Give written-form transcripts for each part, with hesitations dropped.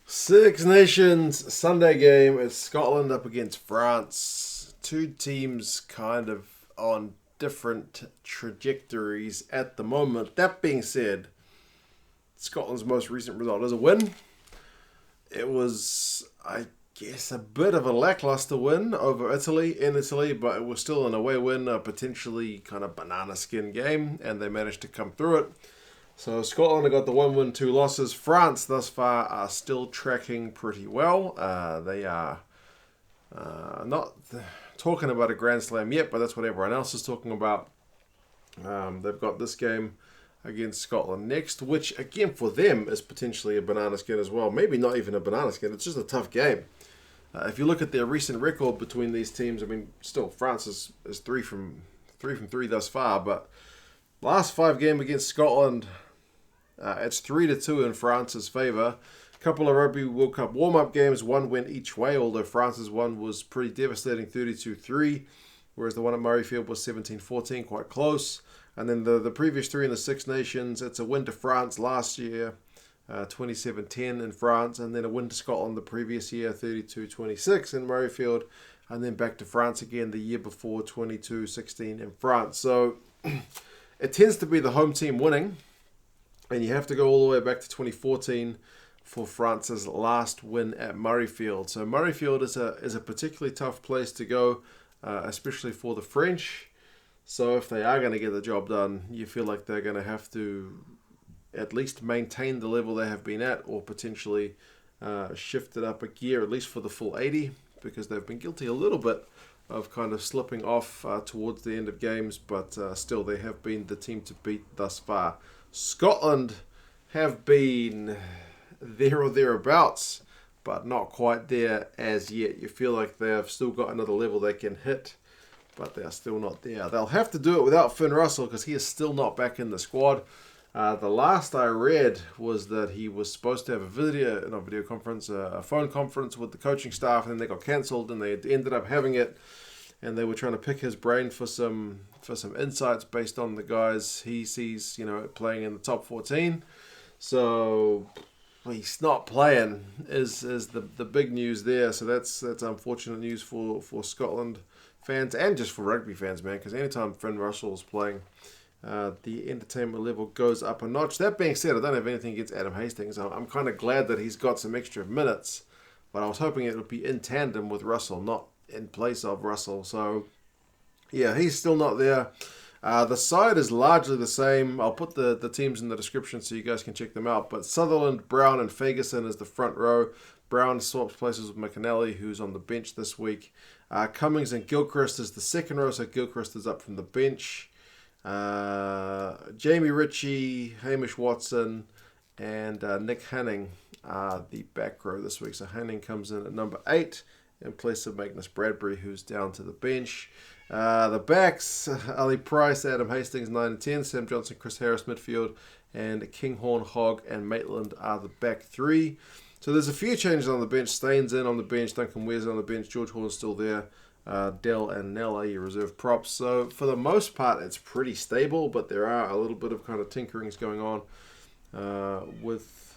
Six Nations Sunday game. It's Scotland up against France. Two teams kind of on different trajectories at the moment. That being said, Scotland's most recent result is a win. It was, I guess, a bit of a lackluster win over Italy in Italy, but it was still an away win, a potentially kind of banana skin game, and they managed to come through it. So Scotland have got the 1 win, 2 losses. France thus far are still tracking pretty well. They are not talking about a Grand Slam yet, but that's what everyone else is talking about. They've got this game against Scotland next, which again for them is potentially a banana skin as well. Maybe not even a banana skin, it's just a tough game. If you look at their recent record between these teams, I mean, still France is 3 from 3 thus far, but last 5 games against Scotland, it's 3-2 in France's favour. A couple of Rugby World Cup warm-up games, 1 win each way, although France's one was pretty devastating, 32-3, whereas the one at Murrayfield was 17-14, quite close. And then the previous 3 in the Six Nations, it's a win to France last year, 27-10 in France, and then a win to Scotland the previous year, 32-26 in Murrayfield, and then back to France again the year before, 22-16 in France. So it tends to be the home team winning, and you have to go all the way back to 2014 for France's last win at Murrayfield. So Murrayfield is a particularly tough place to go, especially for the French. So if they are going to get the job done, you feel like they're going to have to at least maintain the level they have been at, or potentially shift it up a gear, at least for the full 80, because they've been guilty a little bit of kind of slipping off towards the end of games, but still they have been the team to beat thus far. Scotland have been there or thereabouts, but not quite there as yet. You feel like they have still got another level they can hit, but they are still not there. They'll have to do it without Finn Russell because he is still not back in the squad. The last I read was that he was supposed to have a phone conference with the coaching staff, and then they got cancelled, and they ended up having it, and they were trying to pick his brain for some insights based on the guys he sees, playing in the top 14. So he's not playing is the big news there. So that's unfortunate news for Scotland fans and just for rugby fans, man, because anytime Finn Russell's playing, the entertainment level goes up a notch. That being said, I don't have anything against Adam Hastings. I'm kind of glad that he's got some extra minutes, but I was hoping it would be in tandem with Russell, not in place of Russell. So yeah, he's still not there. The side is largely the same. I'll put the teams in the description so you guys can check them out. But Sutherland, Brown and Fagerson is the front row. Brown swaps places with McInally, who's on the bench this week. Cummings and Gilchrist is the second row, so Gilchrist is up from the bench. Jamie Ritchie, Hamish Watson, and Nick Haining are the back row this week. So Haining comes in at number 8 in place of Magnus Bradbury, who's down to the bench. The backs, Ali Price, Adam Hastings, 9 and 10, Sam Johnson, Chris Harris, midfield, and Kinghorn, Hogg, and Maitland are the back 3. So there's a few changes on the bench. Steyn's in on the bench, Duncan Weir's on the bench, George Horne's still there. Dell and Nell are your reserve props. So for the most part, it's pretty stable, but there are a little bit of kind of tinkerings going on with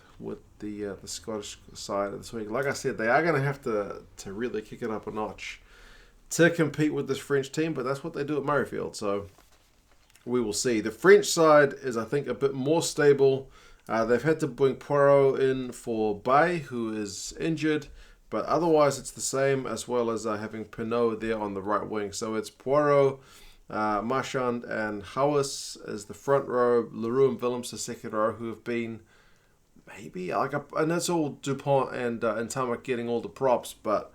the Scottish side this week. Like I said, they are going to have to really kick it up a notch to compete with this French team, but that's what they do at Murrayfield, so we will see. The French side is, I think, a bit more stable. They've had to bring Poirot in for Bay, who is injured, but otherwise it's the same, as well as having Penaud there on the right wing. So it's Poirot, Marchand and Howes as the front row, Leroux and Willems the second row, who have been maybe, and it's all Dupont and Tamak getting all the props, but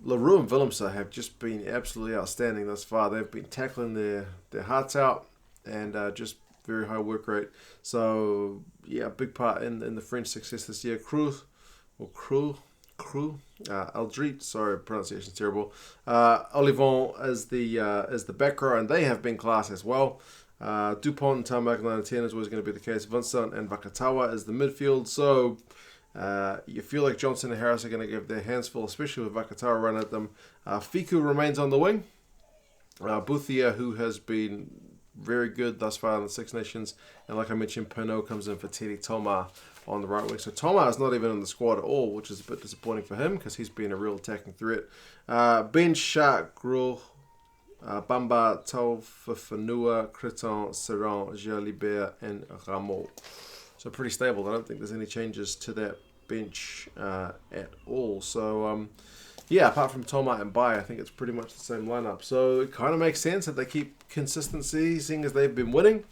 Leroux and Willems have just been absolutely outstanding thus far. They've been tackling their hearts out and just very high work rate. So yeah, a big part in the French success this year. Aldrit, sorry, pronunciation's terrible. Olivon as the back row, and they have been class as well. Dupont and Tamak 9 and 10 is always going to be the case. Vincent and Vakatawa as the midfield. So you feel like Johnson and Harris are going to give their hands full, especially with Vakatawa running at them. Fiku remains on the wing. Bouthier, who has been very good thus far in the Six Nations. And like I mentioned, Penaud comes in for Teddy Toma on the right wing. So Toma is not even in the squad at all, which is a bit disappointing for him because he's been a real attacking threat. Bench, Shark, Gruel, Bamba, Taufafanua, Creton, Serran, Jalibert, and Rameau. So pretty stable. I don't think there's any changes to that bench at all. So yeah, apart from Toma and Bai, I think it's pretty much the same lineup. So it kind of makes sense that they keep consistency, seeing as they've been winning.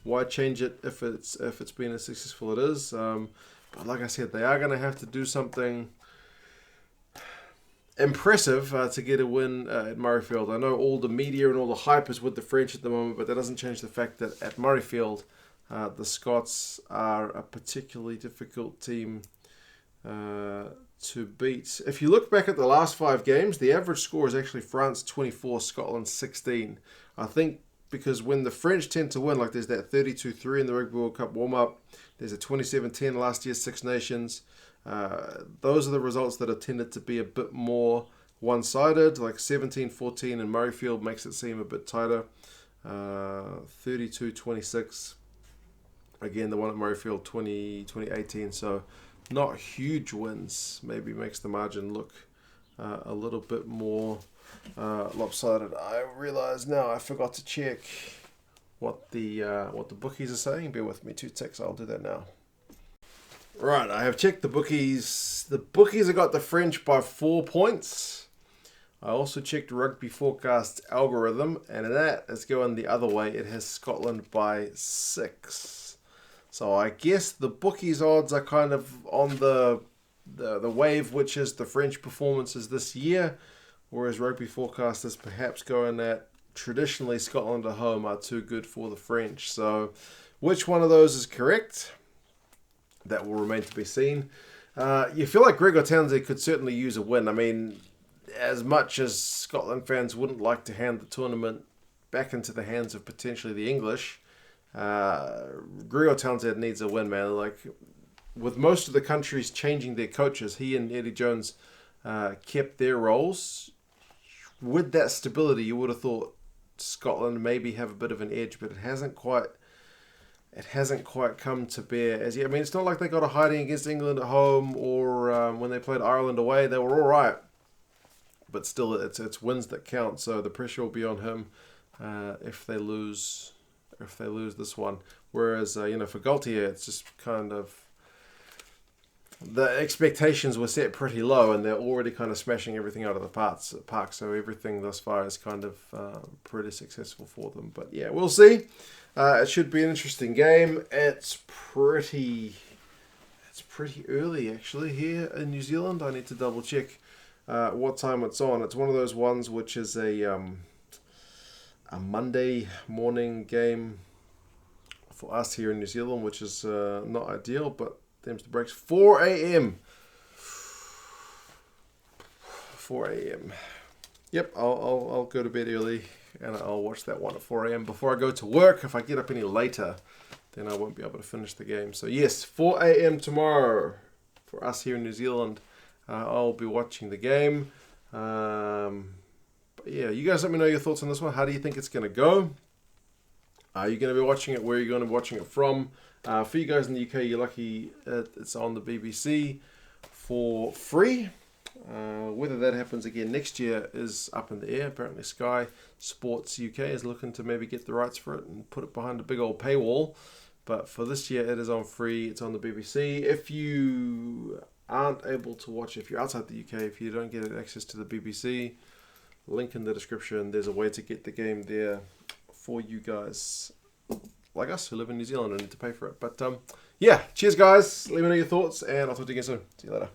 Why change it if it's been as successful it is? But like I said, they are going to have to do something impressive to get a win at Murrayfield. I know all the media and all the hype is with the French at the moment, but that doesn't change the fact that at Murrayfield, the Scots are a particularly difficult team to beat. If you look back at the last 5 games, the average score is actually France 24, Scotland 16. I think because when the French tend to win, like there's that 32-3 in the Rugby World Cup warm-up, there's a 27-10 last year's Six Nations. Those are the results that have tended to be a bit more one-sided, like 17-14 in Murrayfield makes it seem a bit tighter. 32-26, again, the one at Murrayfield 2018, so not huge wins, maybe makes the margin look a little bit more lopsided. I realise now I forgot to check what the bookies are saying. Bear with me 2 ticks, I'll do that now. Right, I have checked the bookies. The bookies have got the French by 4 points. I also checked Rugby Forecast algorithm, and that is going the other way. It has Scotland by 6. So I guess the bookies odds are kind of on the wave, which is the French performances this year, whereas Rugby Forecast is perhaps going that traditionally Scotland at home are too good for the French. So which one of those is correct? That will remain to be seen. You feel like Gregor Townsend could certainly use a win. I mean, as much as Scotland fans wouldn't like to hand the tournament back into the hands of potentially the English, Gregor Townsend needs a win, man. Like, with most of the countries changing their coaches, he and Eddie Jones kept their roles. With that stability, you would have thought Scotland maybe have a bit of an edge, but it hasn't quite come to bear as yet. I mean, it's not like they got a hiding against England at home or when they played Ireland away. They were all right, but still, it's wins that count. So the pressure will be on him if they lose this one. Whereas for Gaultier, it's just kind of the expectations were set pretty low, and they're already kind of smashing everything out of the park. So everything thus far is kind of pretty successful for them. But yeah, we'll see. It should be an interesting game. It's pretty early actually here in New Zealand. I need to double check what time it's on. It's one of those ones which is a Monday morning game for us here in New Zealand, which is not ideal, but them's the breaks. 4 a.m. 4 a.m. Yep, I'll go to bed early and I'll watch that one at 4 a.m. before I go to work. If I get up any later, then I won't be able to finish the game. So yes, 4 a.m. tomorrow for us here in New Zealand. I'll be watching the game. But yeah, you guys let me know your thoughts on this one. How do you think it's going to go? Are you going to be watching it? Where are you going to be watching it from? For you guys in the UK, you're lucky it's on the BBC for free. Whether that happens again next year is up in the air. Apparently Sky Sports UK is looking to maybe get the rights for it and put it behind a big old paywall. But for this year, it is on free. It's on the BBC. If you aren't able to watch, if you're outside the UK, if you don't get access to the BBC, link in the description. There's a way to get the game there for you guys like us who live in New Zealand and need to pay for it. But yeah, cheers guys. Let me know your thoughts and I'll talk to you again soon. See you later.